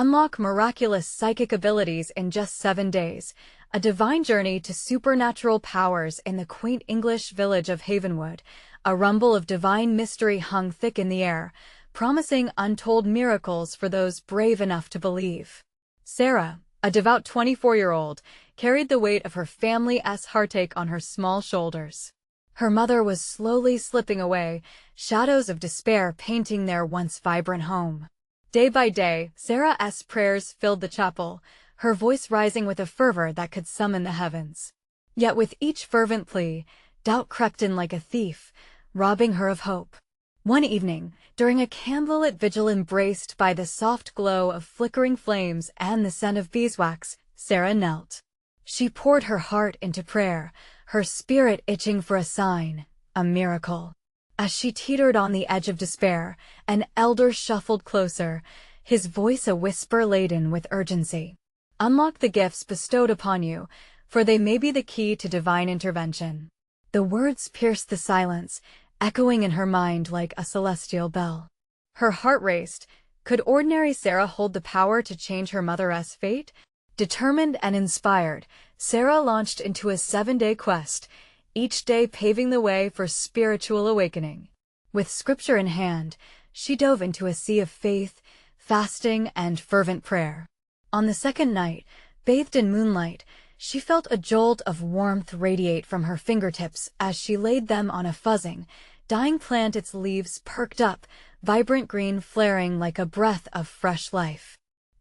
Unlock miraculous psychic abilities in just 7 days. A divine journey to supernatural powers in the quaint English village of Havenwood. A rumble of divine mystery hung thick in the air, promising untold miracles for those brave enough to believe. Sarah, a devout 24-year-old, carried the weight of her family's heartache on her small shoulders. Her mother was slowly slipping away, shadows of despair painting their once vibrant home. Day by day, Sarah's prayers filled the chapel, her voice rising with a fervor that could summon the heavens. Yet with each fervent plea, doubt crept in like a thief, robbing her of hope. One evening, during a candlelit vigil embraced by the soft glow of flickering flames and the scent of beeswax, Sarah knelt. She poured her heart into prayer, her spirit itching for a sign, a miracle. As she teetered on the edge of despair, an elder shuffled closer, his voice a whisper laden with urgency. Unlock the gifts bestowed upon you, for they may be the key to divine intervention. The words pierced the silence, echoing in her mind like a celestial bell. Her heart raced. Could ordinary Sarah hold the power to change her mother's fate? Determined and inspired, Sarah launched into a 7-day quest, each day paving the way for spiritual awakening. With scripture in hand, she dove into a sea of faith, fasting, and fervent prayer. On the second night, bathed in moonlight, she felt a jolt of warmth radiate from her fingertips as she laid them on a fuzzing, dying plant, its leaves perked up, vibrant green flaring like a breath of fresh life.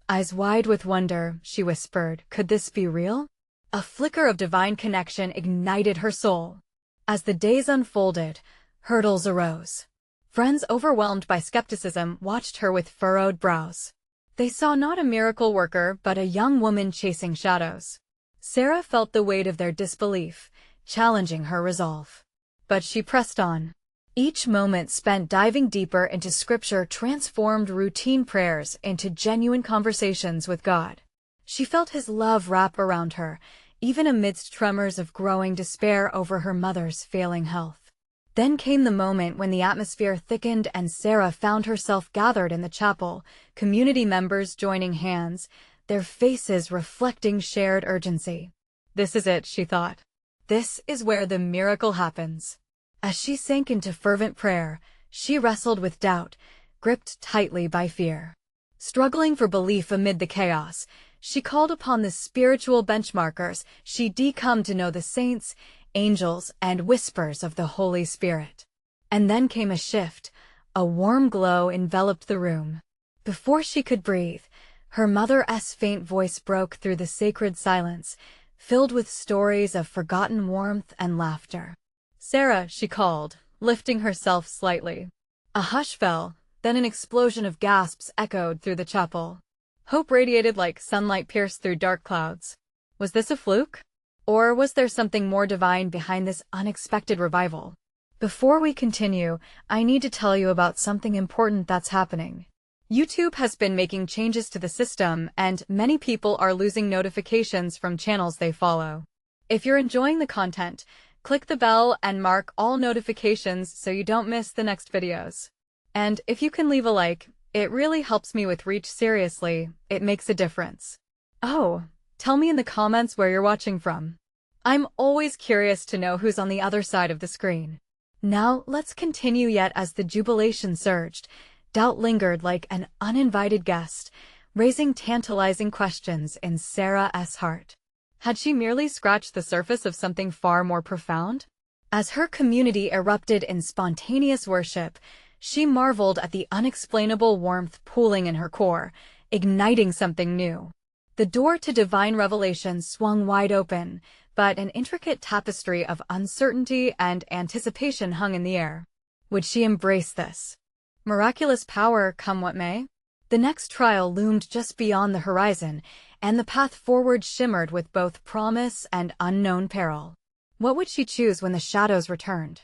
Eyes wide with wonder, she whispered, "Could this be real?" A flicker of divine connection ignited her soul. As the days unfolded, hurdles arose. Friends overwhelmed by skepticism watched her with furrowed brows. They saw not a miracle worker but a young woman chasing shadows. Sarah felt the weight of their disbelief, challenging her resolve. But she pressed on. Each moment spent diving deeper into scripture transformed routine prayers into genuine conversations with God. She felt his love wrap around her, even amidst tremors of growing despair over her mother's failing health. Then came the moment when the atmosphere thickened and Sarah found herself gathered in the chapel, community members joining hands, their faces reflecting shared urgency. This is it, she thought. This is where the miracle happens. As she sank into fervent prayer, she wrestled with doubt, gripped tightly by fear. Struggling for belief amid the chaos, she called upon the spiritual benchmarkers she'd come to know, the saints, angels, and whispers of the Holy Spirit. And then came a shift. A warm glow enveloped the room. Before she could breathe, her mother's faint voice broke through the sacred silence, filled with stories of forgotten warmth and laughter. "Sarah," she called, lifting herself slightly. A hush fell, then an explosion of gasps echoed through the chapel. Hope radiated like sunlight pierced through dark clouds. Was this a fluke? Or was there something more divine behind this unexpected revival? Before we continue, I need to tell you about something important that's happening. YouTube has been making changes to the system, and many people are losing notifications from channels they follow. If you're enjoying the content, click the bell and mark all notifications so you don't miss the next videos. And if you can leave a like, it really helps me with reach. Seriously, it makes a difference. Oh, tell me in the comments where you're watching from. I'm always curious to know who's on the other side of the screen. Now, let's continue. Yet as the jubilation surged, doubt lingered like an uninvited guest, raising tantalizing questions in Sarah's heart. Had she merely scratched the surface of something far more profound? As her community erupted in spontaneous worship, she marveled at the unexplainable warmth pooling in her core, igniting something new. The door to divine revelation swung wide open, but an intricate tapestry of uncertainty and anticipation hung in the air. Would she embrace this miraculous power, come what may? The next trial loomed just beyond the horizon, and the path forward shimmered with both promise and unknown peril. What would she choose when the shadows returned?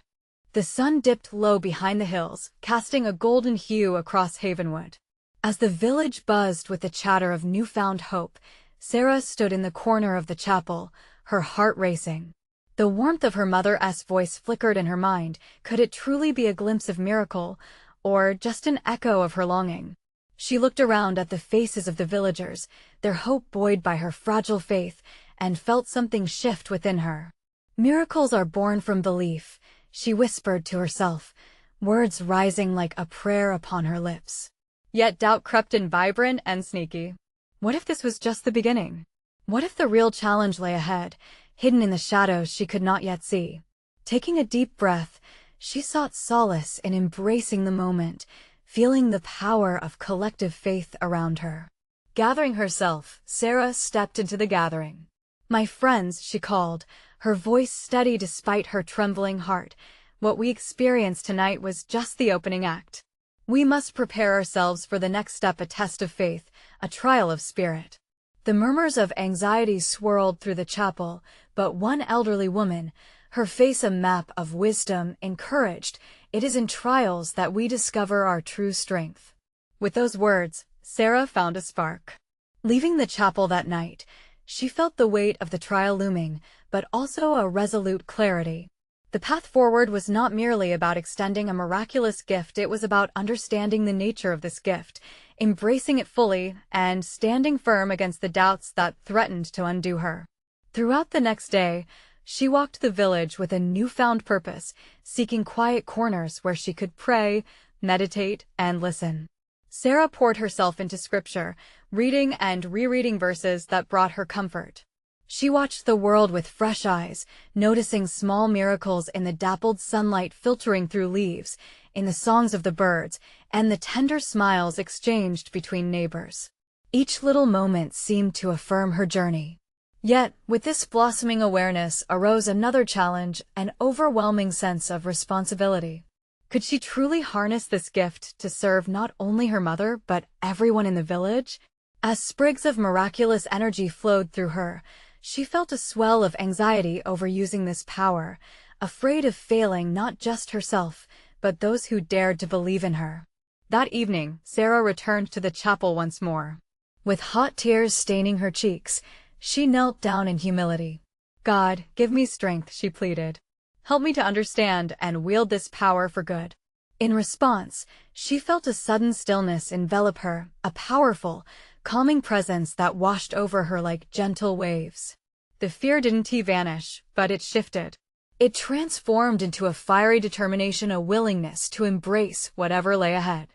The sun dipped low behind the hills, casting a golden hue across Havenwood. As the village buzzed with the chatter of newfound hope, Sarah stood in the corner of the chapel, her heart racing. The warmth of her mother's voice flickered in her mind. Could it truly be a glimpse of miracle, or just an echo of her longing? She looked around at the faces of the villagers, their hope buoyed by her fragile faith, and felt something shift within her. Miracles are born from belief, she whispered to herself, words rising like a prayer upon her lips. Yet doubt crept in, vibrant and sneaky. What if this was just the beginning? What if the real challenge lay ahead, hidden in the shadows she could not yet see? Taking a deep breath, she sought solace in embracing the moment, feeling the power of collective faith around her. Gathering herself, Sarah stepped into the gathering. "My friends," she called, her voice steady despite her trembling heart, "what we experienced tonight was just the opening act. We must prepare ourselves for the next step, a test of faith, a trial of spirit." The murmurs of anxiety swirled through the chapel, but one elderly woman, her face a map of wisdom, encouraged, "It is in trials that we discover our true strength." With those words, Sarah found a spark. Leaving the chapel that night, she felt the weight of the trial looming, but also a resolute clarity. The path forward was not merely about extending a miraculous gift, it was about understanding the nature of this gift, embracing it fully, and standing firm against the doubts that threatened to undo her. Throughout the next day, she walked the village with a newfound purpose, seeking quiet corners where she could pray, meditate, and listen. Sarah poured herself into scripture, reading and rereading verses that brought her comfort. She watched the world with fresh eyes, noticing small miracles in the dappled sunlight filtering through leaves, in the songs of the birds, and the tender smiles exchanged between neighbors. Each little moment seemed to affirm her journey. Yet, with this blossoming awareness arose another challenge, an overwhelming sense of responsibility. Could she truly harness this gift to serve not only her mother but everyone in the village? As sprigs of miraculous energy flowed through her, she felt a swell of anxiety over using this power, afraid of failing not just herself, but those who dared to believe in her. That evening, Sarah returned to the chapel once more. With hot tears staining her cheeks, she knelt down in humility. "God, give me strength," she pleaded. "Help me to understand and wield this power for good." In response, she felt a sudden stillness envelop her, a powerful, calming presence that washed over her like gentle waves. The fear didn't vanish, but it shifted. It transformed into a fiery determination, a willingness to embrace whatever lay ahead.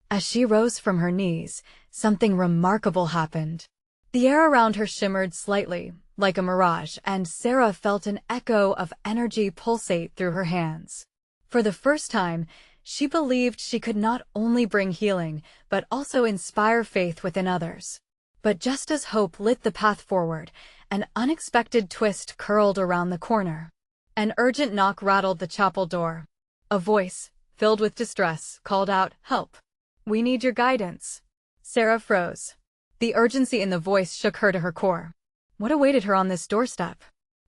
As she rose from her knees, something remarkable happened. The air around her shimmered slightly, like a mirage, and Sarah felt an echo of energy pulsate through her hands. For the first time, she believed she could not only bring healing, but also inspire faith within others. But just as hope lit the path forward, an unexpected twist curled around the corner. An urgent knock rattled the chapel door. A voice, filled with distress, called out, "Help! We need your guidance." Sarah froze. The urgency in the voice shook her to her core. What awaited her on this doorstep?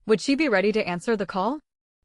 Would she be ready to answer the call?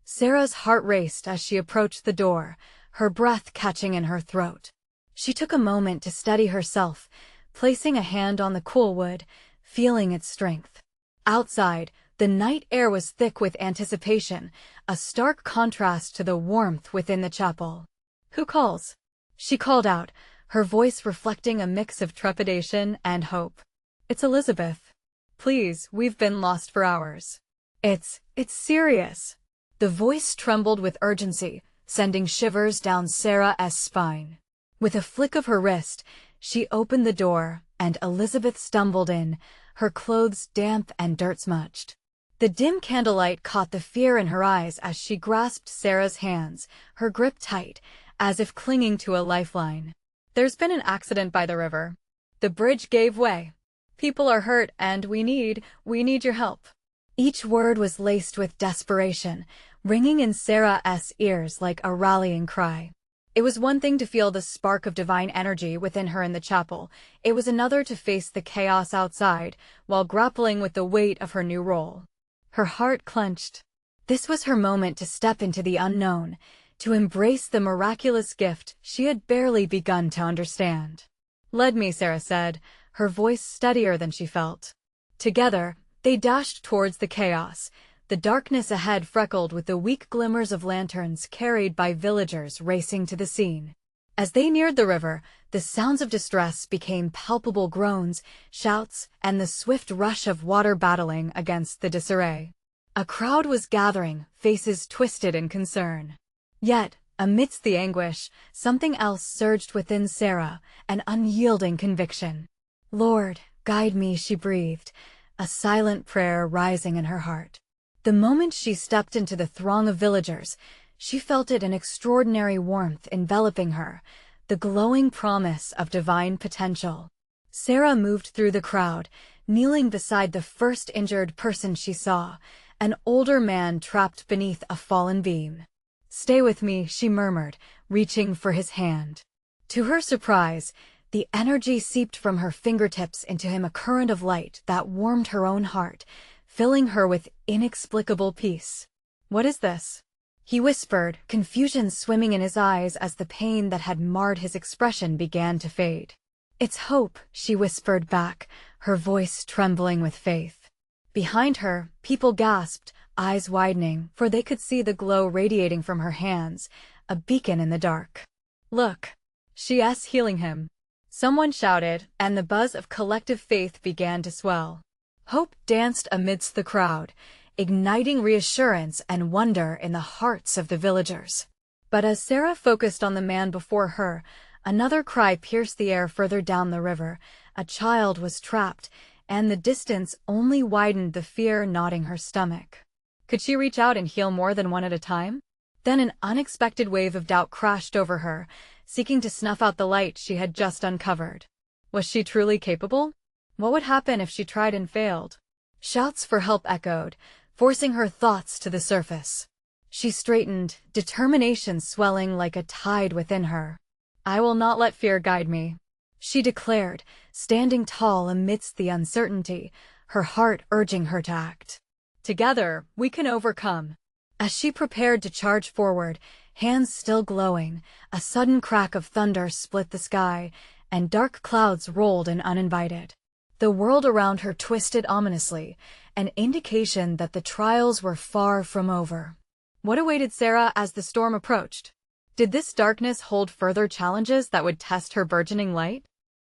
Sarah's heart raced as she approached the door, her breath catching in her throat. She took a moment to steady herself, placing a hand on the cool wood, feeling its strength. Outside, the night air was thick with anticipation, a stark contrast to the warmth within the chapel. "Who calls?" she called out, her voice reflecting a mix of trepidation and hope. "It's Elizabeth. Please, we've been lost for hours." It's serious." The voice trembled with urgency, sending shivers down Sarah's spine. With a flick of her wrist, she opened the door, and Elizabeth stumbled in, her clothes damp and dirt-smudged. The dim candlelight caught the fear in her eyes as she grasped Sarah's hands, her grip tight, as if clinging to a lifeline. "There's been an accident by the river. The bridge gave way. People are hurt, and we need your help." Each word was laced with desperation, ringing in Sarah's ears like a rallying cry. It was one thing to feel the spark of divine energy within her in the chapel. It was another to face the chaos outside, while grappling with the weight of her new role. Her heart clenched. This was her moment to step into the unknown, to embrace the miraculous gift she had barely begun to understand. "Lead me," Sarah said, her voice steadier than she felt. Together, they dashed towards the chaos, the darkness ahead freckled with the weak glimmers of lanterns carried by villagers racing to the scene. As they neared the river, The sounds of distress became palpable groans, shouts, and the swift rush of water battling against the disarray. A crowd was gathering, faces twisted in concern. Yet, amidst the anguish, something else surged within Sarah, an unyielding conviction. "Lord, guide me," she breathed, a silent prayer rising in her heart. The moment she stepped into the throng of villagers, she felt an extraordinary warmth enveloping her, the glowing promise of divine potential. Sarah moved through the crowd, kneeling beside the first injured person she saw, an older man trapped beneath a fallen beam. "Stay with me," she murmured, reaching for his hand. To her surprise, the energy seeped from her fingertips into him, a current of light that warmed her own heart, filling her with inexplicable peace. "What is this?" he whispered, confusion swimming in his eyes as the pain that had marred his expression began to fade. "It's hope," she whispered back, her voice trembling with faith. Behind her, people gasped, eyes widening, for they could see the glow radiating from her hands, a beacon in the dark. "Look!" she's healing him. Someone shouted, and the buzz of collective faith began to swell. Hope danced amidst the crowd, igniting reassurance and wonder in the hearts of the villagers. But as Sarah focused on the man before her, another cry pierced the air further down the river. A child was trapped, and the distance only widened the fear knotting her stomach. Could she reach out and heal more than one at a time? Then an unexpected wave of doubt crashed over her, seeking to snuff out the light she had just uncovered. Was she truly capable? What would happen if she tried and failed? Shouts for help echoed, forcing her thoughts to the surface. She straightened, determination swelling like a tide within her. "I will not let fear guide me," she declared, standing tall amidst the uncertainty, her heart urging her to act. "Together, we can overcome." As she prepared to charge forward, hands still glowing, a sudden crack of thunder split the sky, and dark clouds rolled in uninvited. The world around her twisted ominously, an indication that the trials were far from over. What awaited Sarah as the storm approached? Did this darkness hold further challenges that would test her burgeoning light?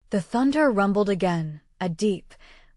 The thunder rumbled again, a deep,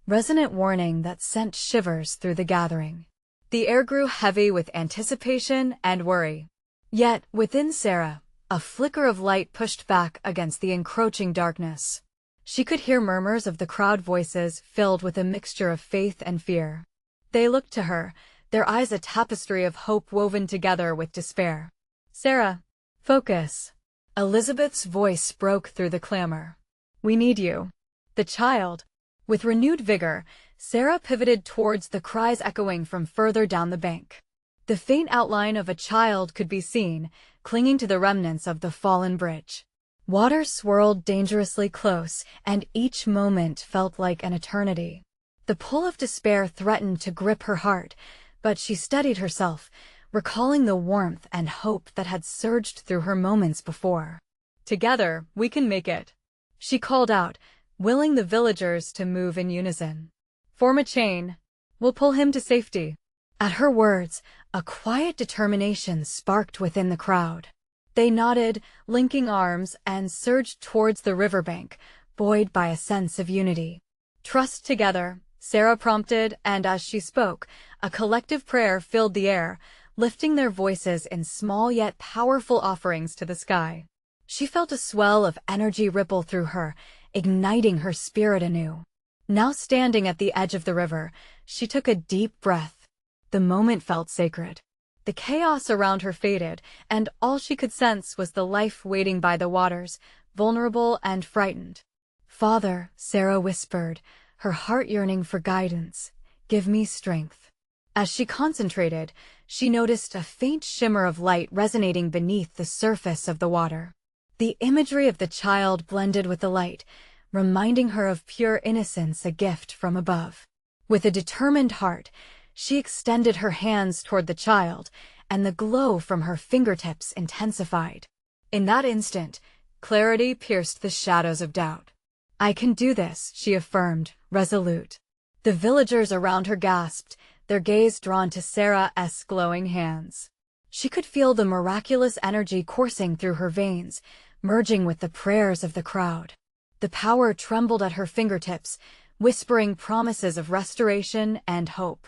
resonant warning that sent shivers through the gathering. The air grew heavy with anticipation and worry. Yet, within Sarah, a flicker of light pushed back against the encroaching darkness. She could hear murmurs of the crowd, voices filled with a mixture of faith and fear. They looked to her, their eyes a tapestry of hope woven together with despair. "Sarah, focus." Elizabeth's voice broke through the clamor. "We need you." The child. With renewed vigor, Sarah pivoted towards the cries echoing from further down the bank. The faint outline of a child could be seen, clinging to the remnants of the fallen bridge. Water swirled dangerously close, and each moment felt like an eternity. The pull of despair threatened to grip her heart, but she steadied herself, recalling the warmth and hope that had surged through her moments before. "Together, we can make it," she called out, willing the villagers to move in unison. "Form a chain. We'll pull him to safety." At her words, a quiet determination sparked within the crowd. They nodded, linking arms, and surged towards the riverbank, buoyed by a sense of unity. "Trust together," Sarah prompted, and as she spoke, a collective prayer filled the air, lifting their voices in small yet powerful offerings to the sky. She felt a swell of energy ripple through her, igniting her spirit anew. Now standing at the edge of the river, she took a deep breath. The moment felt sacred. The chaos around her faded, and all she could sense was the life waiting by the waters, vulnerable and frightened. "Father," Sarah whispered, her heart yearning for guidance, "give me strength." As she concentrated, she noticed a faint shimmer of light resonating beneath the surface of the water. The imagery of the child blended with the light, reminding her of pure innocence, a gift from above. With a determined heart, she extended her hands toward the child, and the glow from her fingertips intensified. In that instant, clarity pierced the shadows of doubt. "I can do this," she affirmed, resolute. The villagers around her gasped, their gaze drawn to Sarah's glowing hands. She could feel the miraculous energy coursing through her veins, merging with the prayers of the crowd. The power trembled at her fingertips, whispering promises of restoration and hope.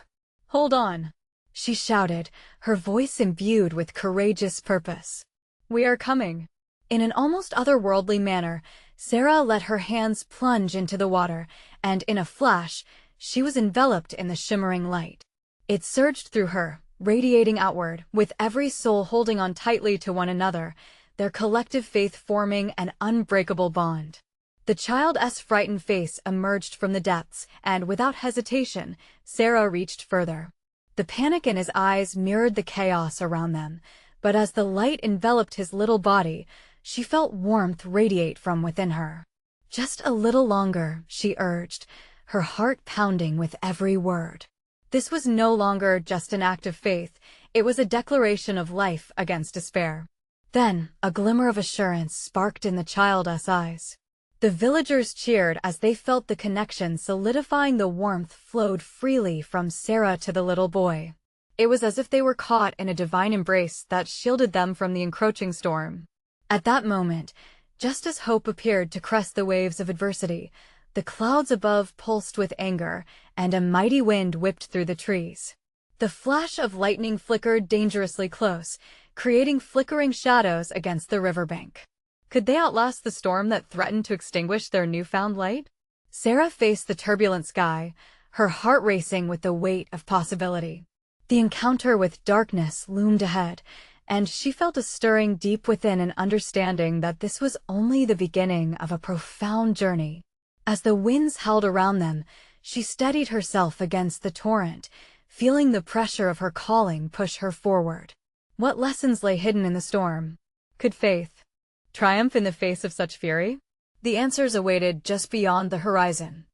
"Hold on," she shouted, her voice imbued with courageous purpose. "We are coming." In an almost otherworldly manner, Sarah let her hands plunge into the water, and in a flash, she was enveloped in the shimmering light. It surged through her, radiating outward, with every soul holding on tightly to one another, their collective faith forming an unbreakable bond. The child's frightened face emerged from the depths, and without hesitation, Sarah reached further. The panic in his eyes mirrored the chaos around them, but as the light enveloped his little body, she felt warmth radiate from within her. "Just a little longer," she urged, her heart pounding with every word. This was no longer just an act of faith, it was a declaration of life against despair. Then, a glimmer of assurance sparked in the child's eyes. The villagers cheered as they felt the connection solidifying. The warmth flowed freely from Sarah to the little boy. It was as if they were caught in a divine embrace that shielded them from the encroaching storm. At that moment, just as hope appeared to crest the waves of adversity, the clouds above pulsed with anger, and a mighty wind whipped through the trees. The flash of lightning flickered dangerously close, creating flickering shadows against the riverbank. Could they outlast the storm that threatened to extinguish their newfound light? Sarah faced the turbulent sky, her heart racing with the weight of possibility. The encounter with darkness loomed ahead, and she felt a stirring deep within, an understanding that this was only the beginning of a profound journey. As the winds howled around them, she steadied herself against the torrent, feeling the pressure of her calling push her forward. What lessons lay hidden in the storm? Could faith triumph in the face of such fury? The answers awaited just beyond the horizon.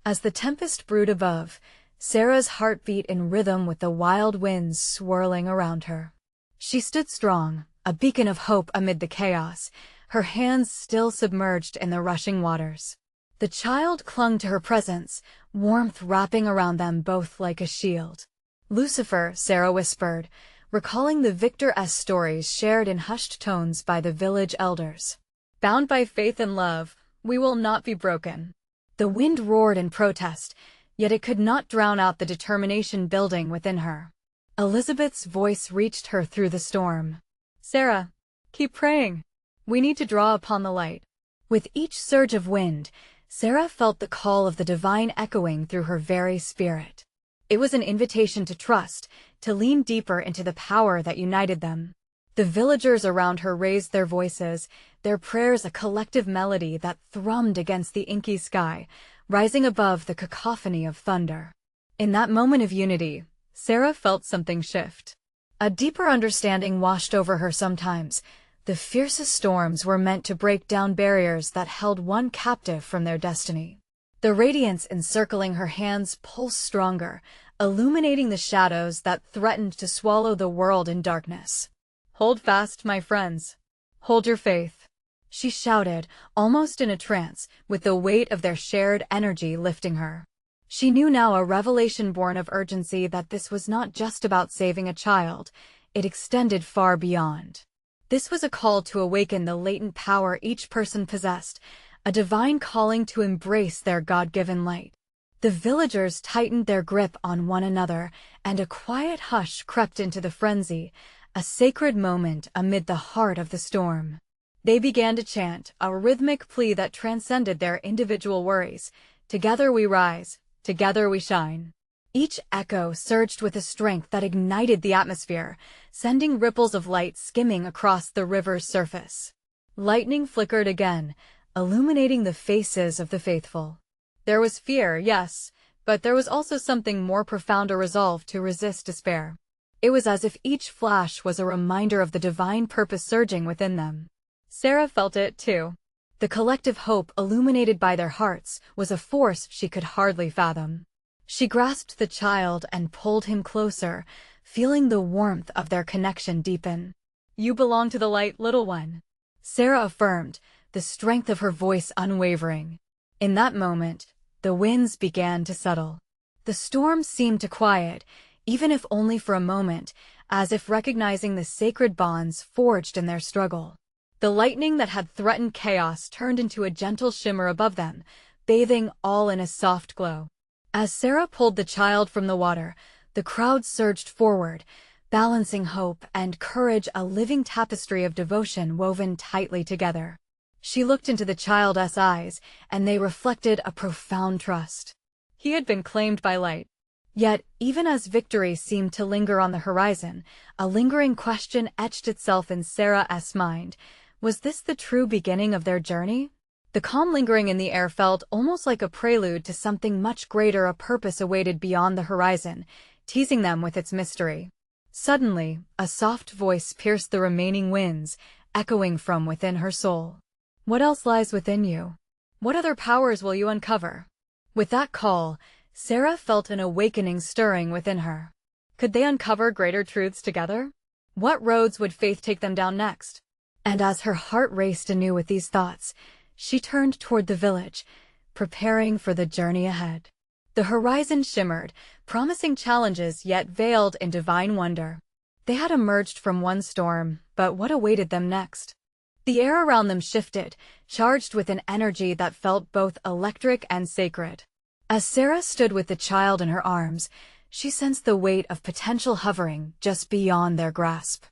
As the tempest brewed above, Sarah's heart beat in rhythm with the wild winds swirling around her. She stood strong, a beacon of hope amid the chaos, her hands still submerged in the rushing waters. The child clung to her presence, warmth wrapping around them both like a shield. "Lucifer," Sarah whispered, recalling the victor's stories shared in hushed tones by the village elders. "Bound by faith and love, we will not be broken." The wind roared in protest, yet it could not drown out the determination building within her. Elizabeth's voice reached her through the storm. "Sarah, keep praying. We need to draw upon the light." With each surge of wind, Sarah felt the call of the divine echoing through her very spirit. It was an invitation to trust, to lean deeper into the power that united them. The villagers around her raised their voices, their prayers a collective melody that thrummed against the inky sky, rising above the cacophony of thunder. In that moment of unity, Sarah felt something shift. A deeper understanding washed over her. Sometimes the fiercest storms were meant to break down barriers that held one captive from their destiny. The radiance encircling her hands pulsed stronger, illuminating the shadows that threatened to swallow the world in darkness. "Hold fast, my friends. Hold your faith," she shouted, almost in a trance, with the weight of their shared energy lifting her. She knew now, a revelation born of urgency, that this was not just about saving a child, it extended far beyond. This was a call to awaken the latent power each person possessed, a divine calling to embrace their God-given light. The villagers tightened their grip on one another, and a quiet hush crept into the frenzy, a sacred moment amid the heart of the storm. They began to chant, a rhythmic plea that transcended their individual worries. "Together we rise, together we shine." Each echo surged with a strength that ignited the atmosphere, sending ripples of light skimming across the river's surface. Lightning flickered again, illuminating the faces of the faithful. There was fear, yes, but there was also something more profound, a resolve to resist despair. It was as if each flash was a reminder of the divine purpose surging within them. Sarah felt it, too. The collective hope illuminated by their hearts was a force she could hardly fathom. She grasped the child and pulled him closer, feeling the warmth of their connection deepen. "You belong to the light, little one," Sarah affirmed, the strength of her voice unwavering. In that moment, the winds began to settle. The storm seemed to quiet, even if only for a moment, as if recognizing the sacred bonds forged in their struggle. The lightning that had threatened chaos turned into a gentle shimmer above them, bathing all in a soft glow. As Sarah pulled the child from the water, the crowd surged forward, balancing hope and courage, a living tapestry of devotion woven tightly together. She looked into the child's eyes, and they reflected a profound trust. He had been claimed by light. Yet, even as victory seemed to linger on the horizon, a lingering question etched itself in Sarah's mind. Was this the true beginning of their journey? The calm lingering in the air felt almost like a prelude to something much greater. A purpose awaited beyond the horizon, teasing them with its mystery. Suddenly, a soft voice pierced the remaining winds, echoing from within her soul. What else lies within you? What other powers will you uncover? With that call, Sarah felt an awakening stirring within her. Could they uncover greater truths together? What roads would faith take them down next? And as her heart raced anew with these thoughts, she turned toward the village, preparing for the journey ahead. The horizon shimmered, promising challenges yet veiled in divine wonder. They had emerged from one storm, but what awaited them next? The air around them shifted, charged with an energy that felt both electric and sacred. As Sarah stood with the child in her arms, she sensed the weight of potential hovering just beyond their grasp.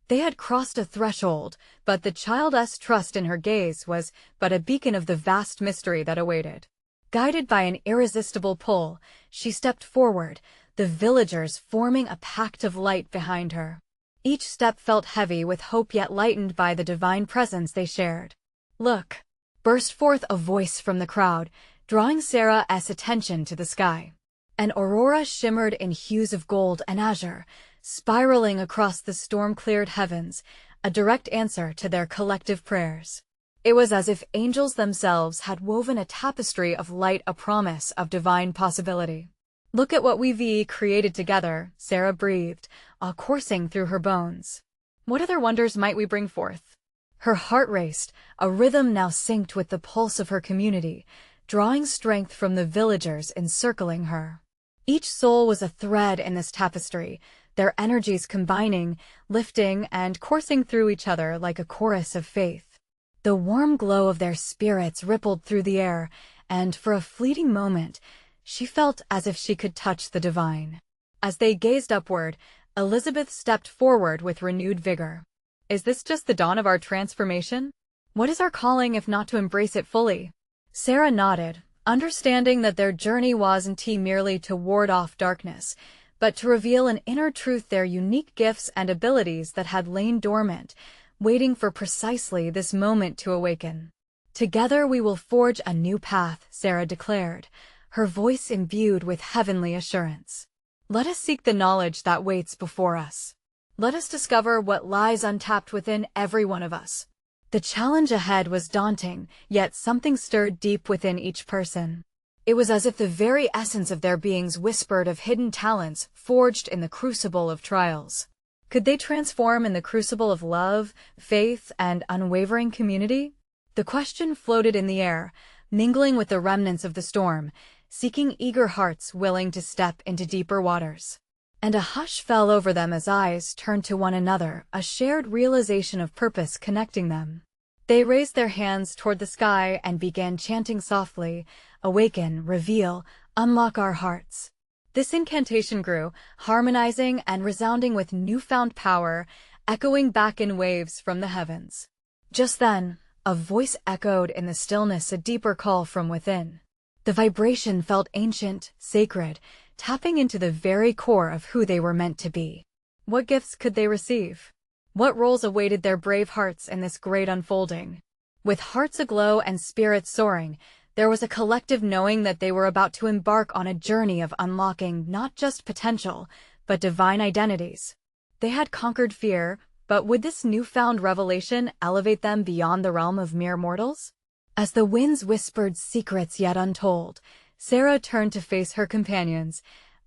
They had crossed a threshold, but the child's trust in her gaze was but a beacon of the vast mystery that awaited. Guided by an irresistible pull, she stepped forward, the villagers forming a pact of light behind her. Each step felt heavy with hope yet lightened by the divine presence they shared. "Look!" burst forth a voice from the crowd, drawing Sarah's attention to the sky. An aurora shimmered in hues of gold and azure, spiraling across the storm-cleared heavens, a direct answer to their collective prayers. It was as if angels themselves had woven a tapestry of light, a promise of divine possibility. "Look at what we've created together," Sarah breathed, coursing through her bones. "What other wonders might we bring forth?" Her heart raced, a rhythm now synced with the pulse of her community, drawing strength from the villagers encircling her. Each soul was a thread in this tapestry, their energies combining, lifting, and coursing through each other like a chorus of faith. The warm glow of their spirits rippled through the air, and for a fleeting moment, she felt as if she could touch the divine. As they gazed upward, Elizabeth stepped forward with renewed vigor. "Is this just the dawn of our transformation? What is our calling if not to embrace it fully?" Sarah nodded, understanding that their journey wasn't merely to ward off darkness, but to reveal an inner truth, their unique gifts and abilities that had lain dormant, waiting for precisely this moment to awaken. "Together we will forge a new path," Sarah declared, her voice imbued with heavenly assurance. "Let us seek the knowledge that waits before us. Let us discover what lies untapped within every one of us." The challenge ahead was daunting, yet something stirred deep within each person. It was as if the very essence of their beings whispered of hidden talents forged in the crucible of trials. Could they transform in the crucible of love, faith, and unwavering community? The question floated in the air, mingling with the remnants of the storm, seeking eager hearts willing to step into deeper waters. And a hush fell over them as eyes turned to one another, a shared realization of purpose connecting them. They raised their hands toward the sky and began chanting softly, "Awaken, reveal, unlock our hearts." This incantation grew, harmonizing and resounding with newfound power, echoing back in waves from the heavens. Just then, a voice echoed in the stillness, a deeper call from within. The vibration felt ancient, sacred, tapping into the very core of who they were meant to be. What gifts could they receive? What roles awaited their brave hearts in this great unfolding? With hearts aglow and spirits soaring, there was a collective knowing that they were about to embark on a journey of unlocking not just potential, but divine identities. They had conquered fear, but would this newfound revelation elevate them beyond the realm of mere mortals? As the winds whispered secrets yet untold, Sarah turned to face her companions,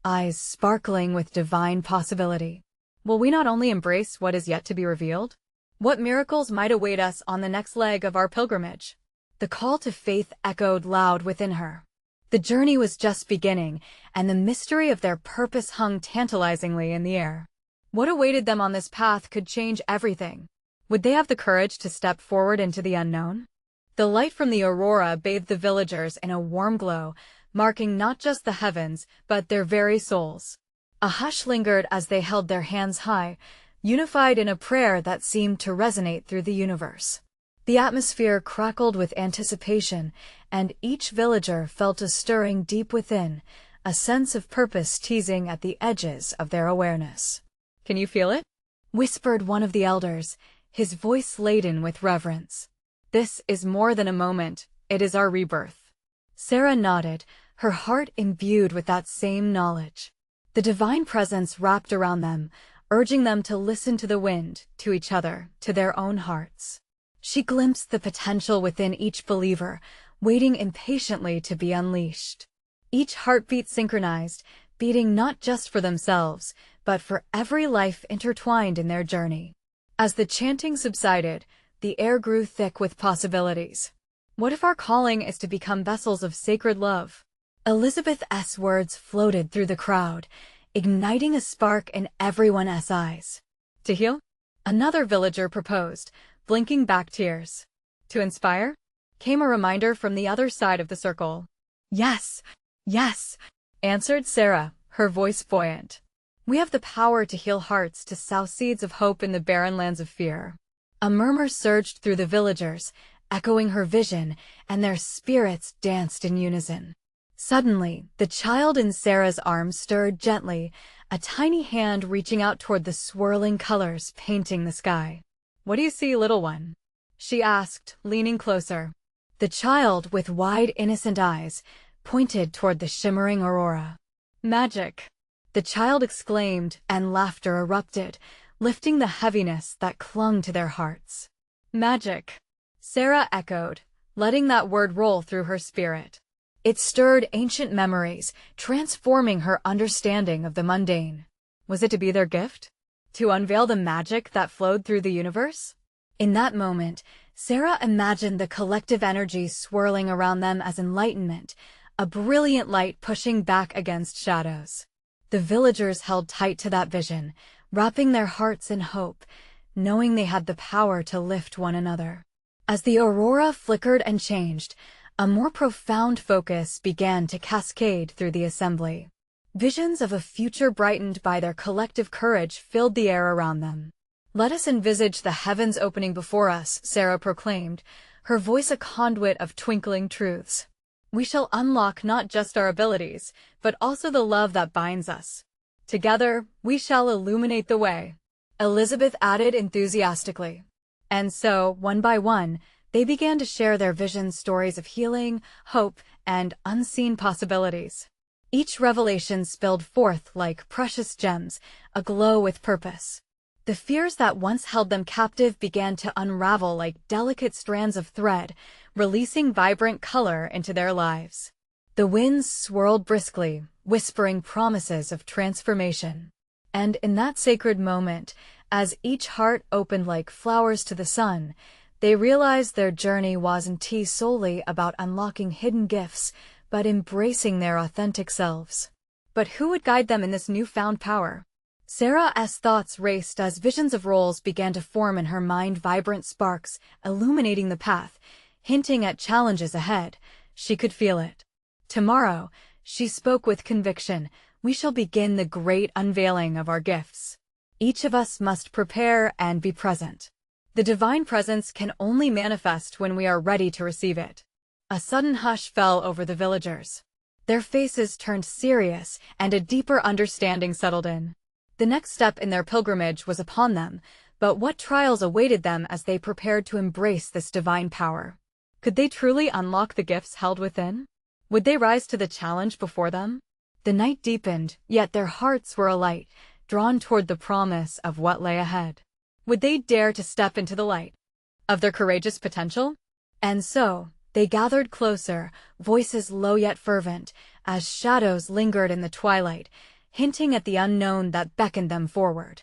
eyes sparkling with divine possibility. Will we not only embrace what is yet to be revealed? What miracles might await us on the next leg of our pilgrimage? The call to faith echoed loud within her. The journey was just beginning, and the mystery of their purpose hung tantalizingly in the air. What awaited them on this path could change everything. Would they have the courage to step forward into the unknown? The light from the aurora bathed the villagers in a warm glow, marking not just the heavens, but their very souls. A hush lingered as they held their hands high, unified in a prayer that seemed to resonate through the universe. The atmosphere crackled with anticipation, and each villager felt a stirring deep within, a sense of purpose teasing at the edges of their awareness. "Can you feel it?" whispered one of the elders, his voice laden with reverence. "This is more than a moment, it is our rebirth." Sarah nodded, her heart imbued with that same knowledge. The divine presence wrapped around them, urging them to listen to the wind, to each other, to their own hearts. She glimpsed the potential within each believer, waiting impatiently to be unleashed. Each heartbeat synchronized, beating not just for themselves, but for every life intertwined in their journey. As the chanting subsided, the air grew thick with possibilities. What if our calling is to become vessels of sacred love? Elizabeth's words floated through the crowd, igniting a spark in everyone's eyes. "To heal?" another villager proposed, blinking back tears. "To inspire?" came a reminder from the other side of the circle. "Yes, yes," answered Sarah, her voice buoyant. "We have the power to heal hearts, to sow seeds of hope in the barren lands of fear." A murmur surged through the villagers, echoing her vision, and their spirits danced in unison. Suddenly, the child in Sarah's arms stirred gently, a tiny hand reaching out toward the swirling colors painting the sky. "What do you see, little one?" she asked, leaning closer. The child, with wide, innocent eyes, pointed toward the shimmering aurora. "Magic!" the child exclaimed, and laughter erupted, lifting the heaviness that clung to their hearts. "Magic!" Sarah echoed, letting that word roll through her spirit. It stirred ancient memories, transforming her understanding of the mundane. Was it to be their gift? To unveil the magic that flowed through the universe? In that moment, Sarah imagined the collective energy swirling around them as enlightenment, a brilliant light pushing back against shadows. The villagers held tight to that vision, wrapping their hearts in hope, knowing they had the power to lift one another. As the aurora flickered and changed, a more profound focus began to cascade through the assembly. Visions of a future brightened by their collective courage filled the air around them. "Let us envisage the heavens opening before us," Sarah proclaimed, her voice a conduit of twinkling truths. "We shall unlock not just our abilities, but also the love that binds us. Together, we shall illuminate the way," Elizabeth added enthusiastically. And so, one by one, they began to share their vision stories of healing, hope, and unseen possibilities. Each revelation spilled forth like precious gems, aglow with purpose. The fears that once held them captive began to unravel like delicate strands of thread, releasing vibrant color into their lives. The winds swirled briskly, whispering promises of transformation. And in that sacred moment, as each heart opened like flowers to the sun, they realized their journey wasn't solely about unlocking hidden gifts, but embracing their authentic selves. But who would guide them in this newfound power? Sarah's thoughts raced as visions of roles began to form in her mind, vibrant sparks, illuminating the path, hinting at challenges ahead. She could feel it. "Tomorrow," she spoke with conviction, "we shall begin the great unveiling of our gifts. Each of us must prepare and be present. The divine presence can only manifest when we are ready to receive it." A sudden hush fell over the villagers. Their faces turned serious, and a deeper understanding settled in. The next step in their pilgrimage was upon them, but what trials awaited them as they prepared to embrace this divine power? Could they truly unlock the gifts held within? Would they rise to the challenge before them? The night deepened, yet their hearts were alight, drawn toward the promise of what lay ahead. Would they dare to step into the light of their courageous potential? And so, they gathered closer, voices low yet fervent, as shadows lingered in the twilight, hinting at the unknown that beckoned them forward.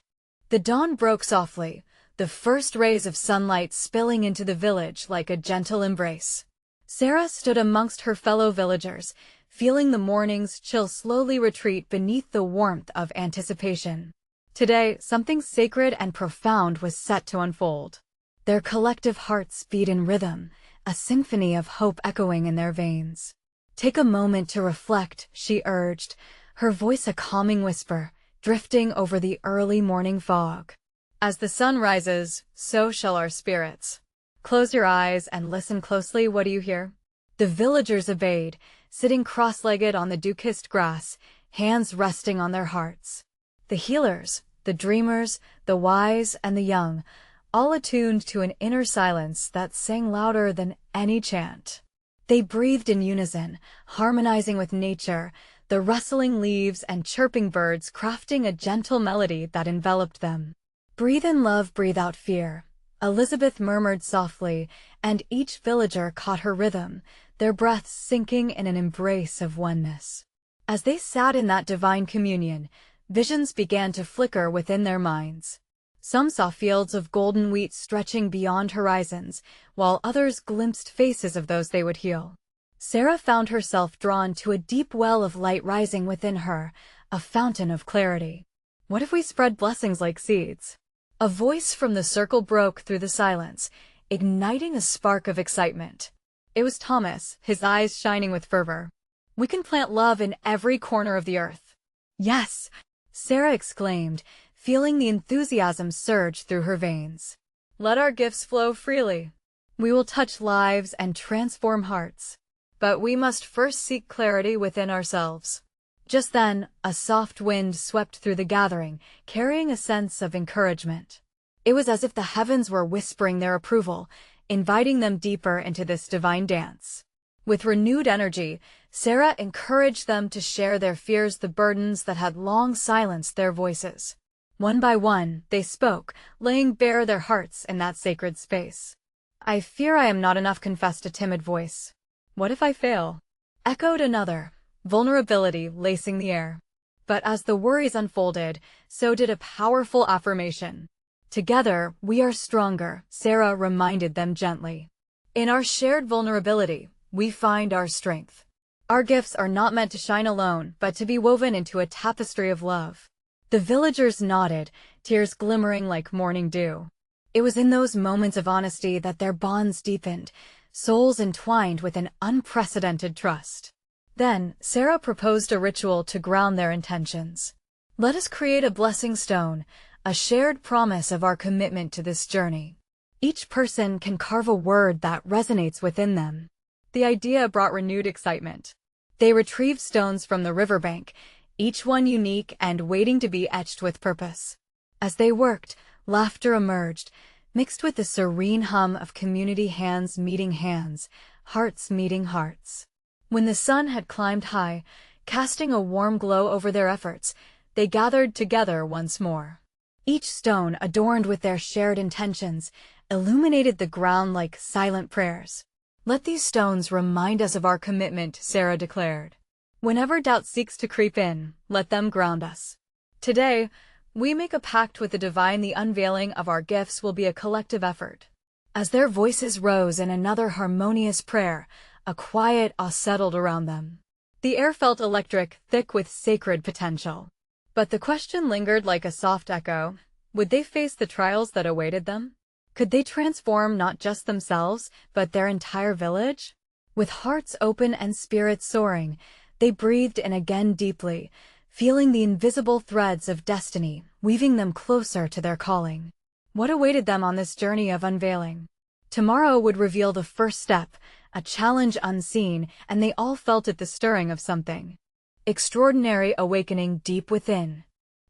The dawn broke softly, the first rays of sunlight spilling into the village like a gentle embrace. Sarah stood amongst her fellow villagers, feeling the morning's chill slowly retreat beneath the warmth of anticipation. Today, something sacred and profound was set to unfold. Their collective hearts beat in rhythm, a symphony of hope echoing in their veins. "Take a moment to reflect," she urged, her voice a calming whisper, drifting over the early morning fog. "As the sun rises, so shall our spirits. Close your eyes and listen closely. What do you hear?" The villagers obeyed, sitting cross-legged on the dew-kissed grass, hands resting on their hearts. The healers, the dreamers, the wise, and the young, all attuned to an inner silence that sang louder than any chant. They breathed in unison, harmonizing with nature, the rustling leaves and chirping birds crafting a gentle melody that enveloped them. "Breathe in love, breathe out fear," Elizabeth murmured softly, and each villager caught her rhythm, their breaths sinking in an embrace of oneness. As they sat in that divine communion, visions began to flicker within their minds. Some saw fields of golden wheat stretching beyond horizons, while others glimpsed faces of those they would heal. Sarah found herself drawn to a deep well of light rising within her, a fountain of clarity. "What if we spread blessings like seeds?" A voice from the circle broke through the silence, igniting a spark of excitement. It was Thomas, his eyes shining with fervor. "We can plant love in every corner of the earth." "Yes!" Sarah exclaimed, feeling the enthusiasm surge through her veins. "Let our gifts flow freely. We will touch lives and transform hearts. But we must first seek clarity within ourselves." Just then, a soft wind swept through the gathering, carrying a sense of encouragement. It was as if the heavens were whispering their approval, inviting them deeper into this divine dance. With renewed energy, Sarah encouraged them to share their fears, the burdens that had long silenced their voices. One by one, they spoke, laying bare their hearts in that sacred space. "I fear I am not enough," confessed a timid voice. "What if I fail?" echoed another, vulnerability lacing the air. But as the worries unfolded, so did a powerful affirmation. "Together, we are stronger," Sarah reminded them gently. "In our shared vulnerability, we find our strength. Our gifts are not meant to shine alone, but to be woven into a tapestry of love." The villagers nodded, tears glimmering like morning dew. It was in those moments of honesty that their bonds deepened, souls entwined with an unprecedented trust. Then, Sarah proposed a ritual to ground their intentions. "Let us create a blessing stone, a shared promise of our commitment to this journey. Each person can carve a word that resonates within them." The idea brought renewed excitement. They retrieved stones from the riverbank, each one unique and waiting to be etched with purpose. As they worked, laughter emerged, mixed with the serene hum of community hands meeting hands, hearts meeting hearts. When the sun had climbed high, casting a warm glow over their efforts, they gathered together once more. Each stone, adorned with their shared intentions, illuminated the ground like silent prayers. "Let these stones remind us of our commitment," Sarah declared. "Whenever doubt seeks to creep in, let them ground us. Today, we make a pact with the divine. The unveiling of our gifts will be a collective effort." As their voices rose in another harmonious prayer, a quiet awe settled around them. The air felt electric, thick with sacred potential. But the question lingered like a soft echo. Would they face the trials that awaited them? Could they transform not just themselves, but their entire village? With hearts open and spirits soaring, they breathed in again deeply, feeling the invisible threads of destiny, weaving them closer to their calling. What awaited them on this journey of unveiling? Tomorrow would reveal the first step, a challenge unseen, and they all felt it, the stirring of something extraordinary awakening deep within.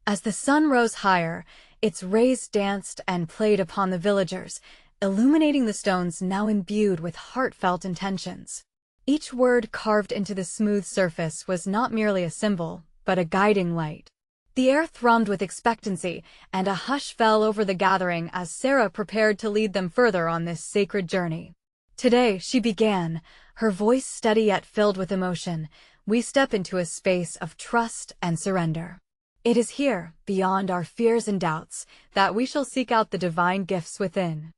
As the sun rose higher, its rays danced and played upon the villagers, illuminating the stones now imbued with heartfelt intentions. Each word carved into the smooth surface was not merely a symbol, but a guiding light. The air thrummed with expectancy, and a hush fell over the gathering as Sarah prepared to lead them further on this sacred journey. "Today," she began, her voice steady yet filled with emotion, "we step into a space of trust and surrender. It is here, beyond our fears and doubts, that we shall seek out the divine gifts within."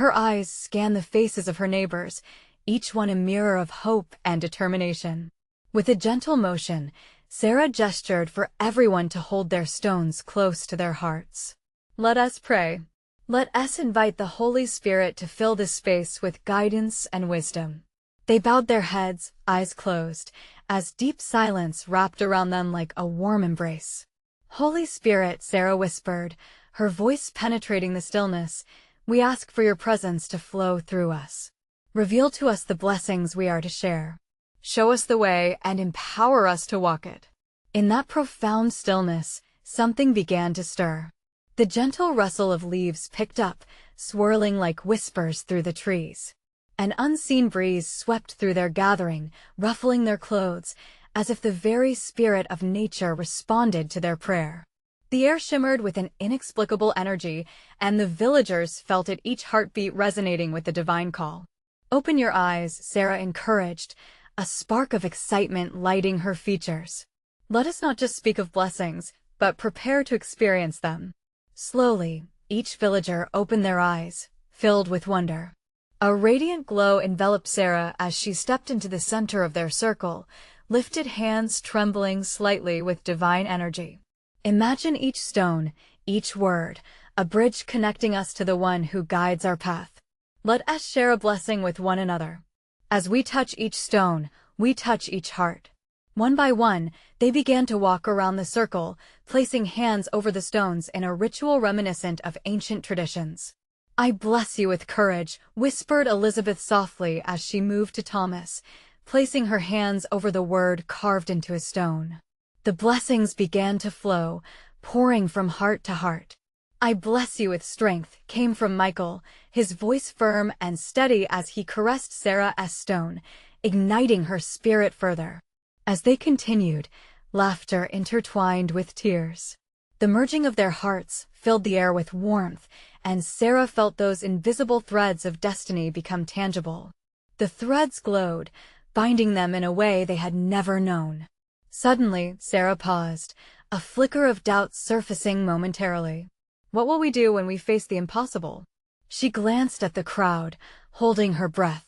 Her eyes scanned the faces of her neighbors, each one a mirror of hope and determination. With a gentle motion, Sarah gestured for everyone to hold their stones close to their hearts. "Let us pray." Let us invite the Holy Spirit to fill this space with guidance and wisdom. They bowed their heads, eyes closed, as deep silence wrapped around them like a warm embrace. Holy Spirit, Sarah whispered, her voice penetrating the stillness, we ask for your presence to flow through us. Reveal to us the blessings we are to share. Show us the way and empower us to walk it. In that profound stillness, something began to stir. The gentle rustle of leaves picked up, swirling like whispers through the trees. An unseen breeze swept through their gathering, ruffling their clothes, as if the very spirit of nature responded to their prayer. The air shimmered with an inexplicable energy, and the villagers felt it each heartbeat resonating with the divine call. Open your eyes, Sarah encouraged, a spark of excitement lighting her features. Let us not just speak of blessings, but prepare to experience them. Slowly, each villager opened their eyes, filled with wonder. A radiant glow enveloped Sarah as she stepped into the center of their circle, lifted hands trembling slightly with divine energy. Imagine each stone, each word, a bridge connecting us to the one who guides our path. Let us share a blessing with one another. As we touch each stone, we touch each heart. One by one, they began to walk around the circle, placing hands over the stones in a ritual reminiscent of ancient traditions. I bless you with courage, whispered Elizabeth softly as she moved to Thomas, placing her hands over the word carved into a stone. The blessings began to flow, pouring from heart to heart. I bless you with strength, came from Michael, his voice firm and steady as he caressed Sarah's stone, igniting her spirit further. As they continued, laughter intertwined with tears. The merging of their hearts filled the air with warmth, and Sarah felt those invisible threads of destiny become tangible. The threads glowed, binding them in a way they had never known. Suddenly, Sarah paused, a flicker of doubt surfacing momentarily. What will we do when we face the impossible? She glanced at the crowd, holding her breath.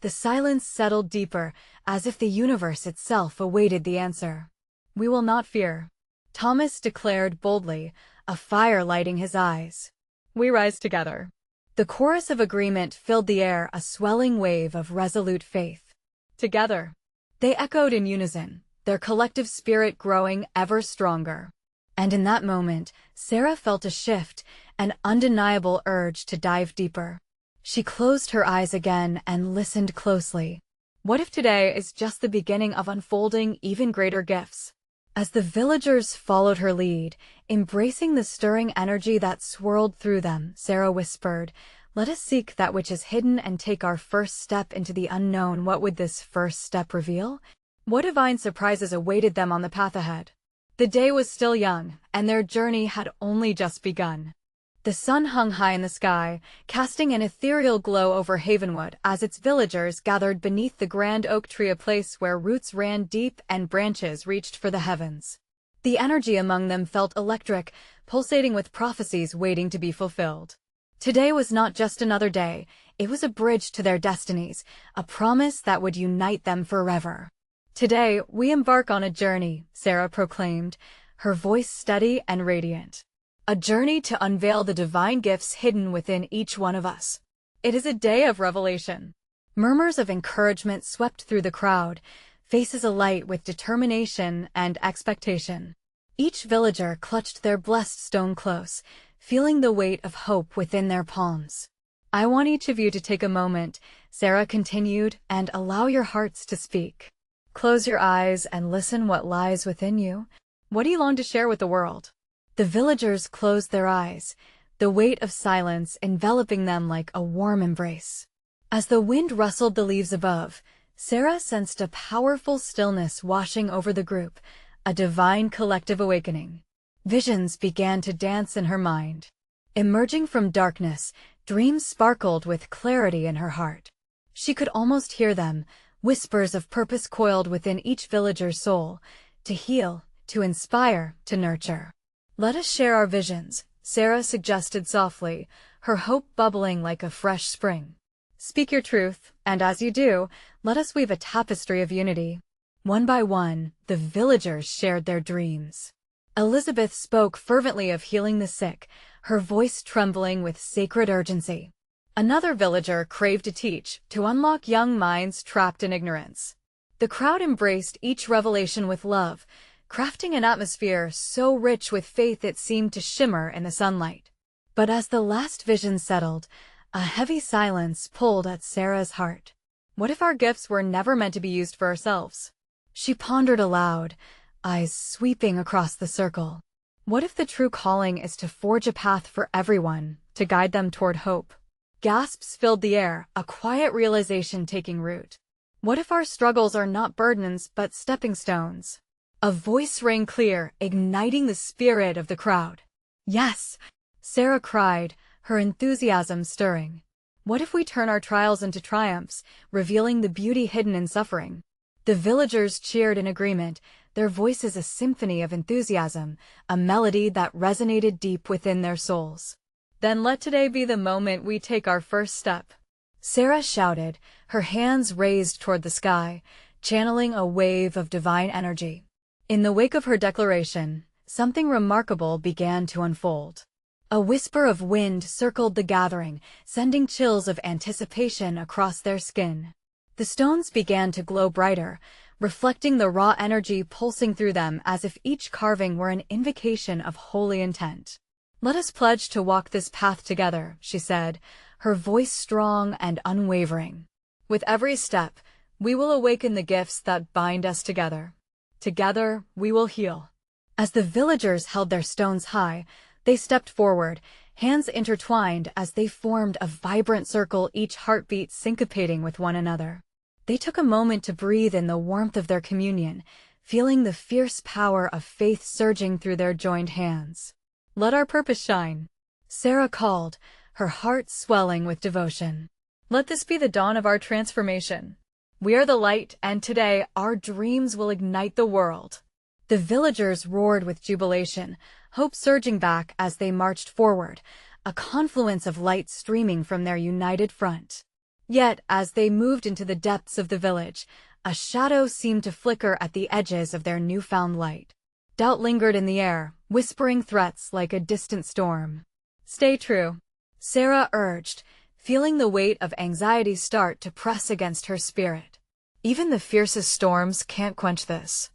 The silence settled deeper, as if the universe itself awaited the answer. We will not fear, Thomas declared boldly, a fire lighting his eyes. We rise together. The chorus of agreement filled the air, a swelling wave of resolute faith. Together. They echoed in unison, their collective spirit growing ever stronger. And in that moment, Sarah felt a shift, an undeniable urge to dive deeper. She closed her eyes again and listened closely. What if today is just the beginning of unfolding even greater gifts? As the villagers followed her lead, embracing the stirring energy that swirled through them, Sarah whispered, "Let us seek that which is hidden and take our first step into the unknown." What would this first step reveal? What divine surprises awaited them on the path ahead? The day was still young, and their journey had only just begun. The sun hung high in the sky, casting an ethereal glow over Havenwood as its villagers gathered beneath the grand oak tree, a place where roots ran deep and branches reached for the heavens. The energy among them felt electric, pulsating with prophecies waiting to be fulfilled. Today was not just another day, it was a bridge to their destinies, a promise that would unite them forever. Today, we embark on a journey, Sarah proclaimed, her voice steady and radiant. A journey to unveil the divine gifts hidden within each one of us. It is a day of revelation. Murmurs of encouragement swept through the crowd, faces alight with determination and expectation. Each villager clutched their blessed stone close, feeling the weight of hope within their palms. I want each of you to take a moment, Sarah continued, and allow your hearts to speak. Close your eyes and listen what lies within you. What do you long to share with the world? The villagers closed their eyes, the weight of silence enveloping them like a warm embrace. As the wind rustled the leaves above, Sarah sensed a powerful stillness washing over the group, a divine collective awakening. Visions began to dance in her mind. Emerging from darkness, dreams sparkled with clarity in her heart. She could almost hear them, whispers of purpose coiled within each villager's soul, to heal, to inspire, to nurture. Let us share our visions, Sarah suggested softly, her hope bubbling like a fresh spring. Speak your truth, and as you do, let us weave a tapestry of unity. One by one, the villagers shared their dreams. Elizabeth spoke fervently of healing the sick, her voice trembling with sacred urgency. Another villager craved to teach, to unlock young minds trapped in ignorance. The crowd embraced each revelation with love, crafting an atmosphere so rich with faith it seemed to shimmer in the sunlight. But as the last vision settled, a heavy silence pulled at Sarah's heart. What if our gifts were never meant to be used for ourselves? She pondered aloud, eyes sweeping across the circle. What if the true calling is to forge a path for everyone, to guide them toward hope? Gasps filled the air, a quiet realization taking root. What if our struggles are not burdens but stepping stones? A voice rang clear, igniting the spirit of the crowd. Yes, Sarah cried, her enthusiasm stirring. What if we turn our trials into triumphs, revealing the beauty hidden in suffering? The villagers cheered in agreement, their voices a symphony of enthusiasm, a melody that resonated deep within their souls. Then let today be the moment we take our first step. Sarah shouted, her hands raised toward the sky, channeling a wave of divine energy. In the wake of her declaration, something remarkable began to unfold. A whisper of wind circled the gathering, sending chills of anticipation across their skin. The stones began to glow brighter, reflecting the raw energy pulsing through them as if each carving were an invocation of holy intent. "Let us pledge to walk this path together," she said, her voice strong and unwavering. "With every step, we will awaken the gifts that bind us together. Together, we will heal." As the villagers held their stones high, they stepped forward, hands intertwined as they formed a vibrant circle, each heartbeat syncopating with one another. They took a moment to breathe in the warmth of their communion, feeling the fierce power of faith surging through their joined hands. "Let our purpose shine," Sarah called, her heart swelling with devotion. "Let this be the dawn of our transformation. We are the light, and today our dreams will ignite the world." The villagers roared with jubilation, hope surging back as they marched forward, a confluence of light streaming from their united front. Yet, as they moved into the depths of the village, a shadow seemed to flicker at the edges of their newfound light. Doubt lingered in the air, whispering threats like a distant storm. "Stay true," Sarah urged, feeling the weight of anxiety start to press against her spirit. "Even the fiercest storms can't quench this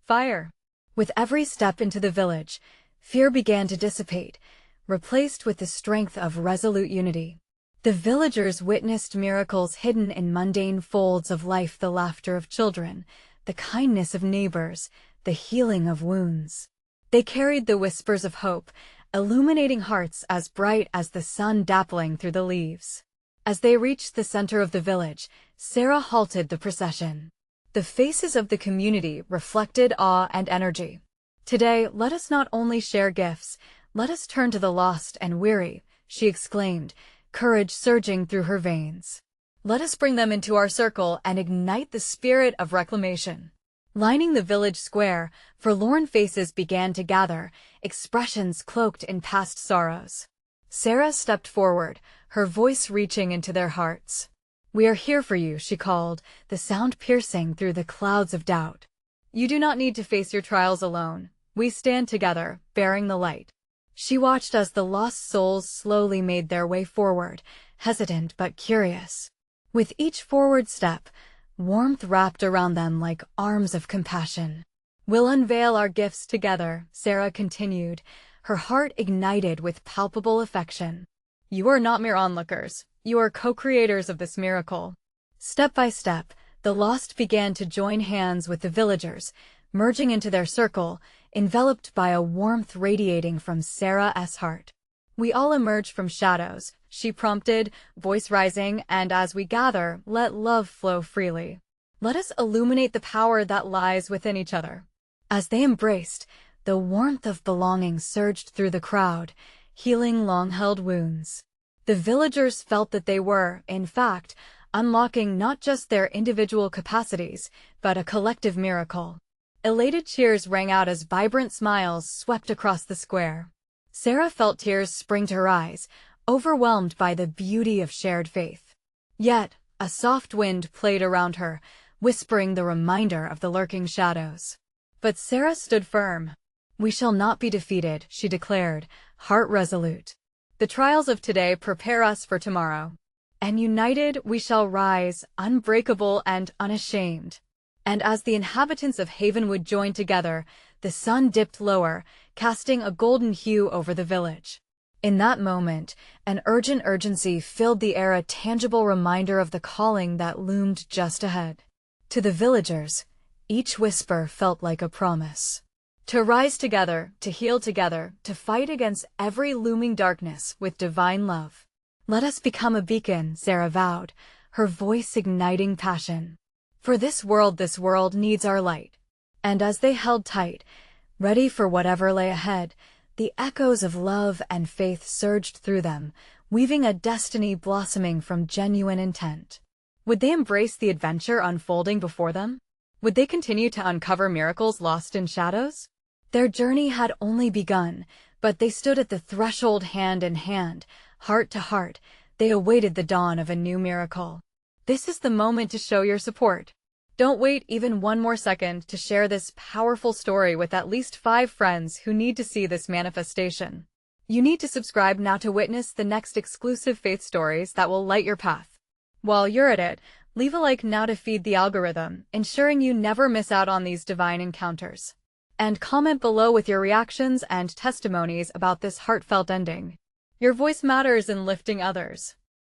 fire." With every step into the village, fear began to dissipate, replaced with the strength of resolute unity. The villagers witnessed miracles hidden in mundane folds of life, the laughter of children, the kindness of neighbors, the healing of wounds. They carried the whispers of hope, illuminating hearts as bright as the sun dappling through the leaves. As they reached the center of the village, Sarah halted the procession. The faces of the community reflected awe and energy. "Today, let us not only share gifts, let us turn to the lost and weary," she exclaimed, courage surging through her veins. "Let us bring them into our circle and ignite the spirit of reclamation." Lining the village square, forlorn faces began to gather, expressions cloaked in past sorrows. Sarah stepped forward, her voice reaching into their hearts. "We are here for you," she called, the sound piercing through the clouds of doubt. "You do not need to face your trials alone. We stand together, bearing the light." She watched as the lost souls slowly made their way forward, hesitant but curious. With each forward step, warmth wrapped around them like arms of compassion. "We'll unveil our gifts together," Sarah continued, her heart ignited with palpable affection. "You are not mere onlookers. You are co-creators of this miracle." Step by step, the lost began to join hands with the villagers, merging into their circle, enveloped by a warmth radiating from Sarah's heart. "We all emerge from shadows," she prompted, voice rising, "and as we gather, let love flow freely. Let us illuminate the power that lies within each other." As they embraced, the warmth of belonging surged through the crowd, healing long-held wounds. The villagers felt that they were, in fact, unlocking not just their individual capacities, but a collective miracle. Elated cheers rang out as vibrant smiles swept across the square. Sarah felt tears spring to her eyes, overwhelmed by the beauty of shared faith. Yet, a soft wind played around her, whispering the reminder of the lurking shadows. But Sarah stood firm. "We shall not be defeated," she declared, heart resolute. "The trials of today prepare us for tomorrow. And united we shall rise, unbreakable and unashamed." And as the inhabitants of Havenwood joined together, the sun dipped lower, casting a golden hue over the village. In that moment, an urgent urgency filled the air, a tangible reminder of the calling that loomed just ahead. To the villagers, each whisper felt like a promise. To rise together, to heal together, to fight against every looming darkness with divine love. "Let us become a beacon," Sarah vowed, her voice igniting passion. "For this world needs our light." And as they held tight, ready for whatever lay ahead, the echoes of love and faith surged through them, weaving a destiny blossoming from genuine intent. Would they embrace the adventure unfolding before them? Would they continue to uncover miracles lost in shadows? Their journey had only begun, but they stood at the threshold hand in hand, heart to heart. They awaited the dawn of a new miracle. This is the moment to show your support. Don't wait even one more second to share this powerful story with at least 5 friends who need to see this manifestation. You need to subscribe now to witness the next exclusive faith stories that will light your path. While you're at it, leave a like now to feed the algorithm, ensuring you never miss out on these divine encounters. And comment below with your reactions and testimonies about this heartfelt ending. Your voice matters in lifting others.